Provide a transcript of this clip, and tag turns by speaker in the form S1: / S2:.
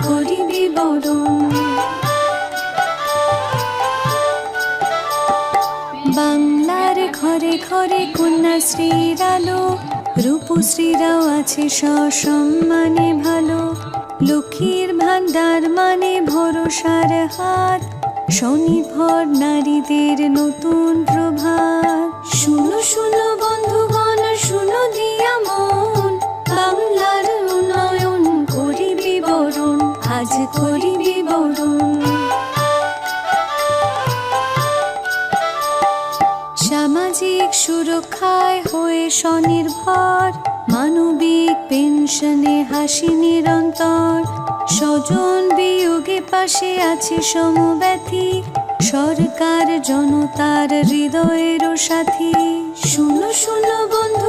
S1: করি বিবরণ। বাংলার ঘরে ঘরে কন্যাশ্রীর আলো, রূপশ্রীরাও আছে সসম্মানে ভালো। লক্ষ্মীর ভান্ডার মানে ভরসার হাত, স্বনির্ভর নারীদের নতুন প্রভাত। শুনো শুনো বন্ধুগণ, শুনো দিয়া মন, বাংলার উন্নয়ন করি বিবরণ, আজ করি বিবরণ। সামাজিক সুরক্ষায় হয়ে স্বনির্ভর, মানবিক পেনশনে হাসি নিরন্তর। স্বজন বিয়োগে পাশে আছে সমব্যথী, সরকার জনতার হৃদয়েরও সাথী। শুনো শুনো বন্ধু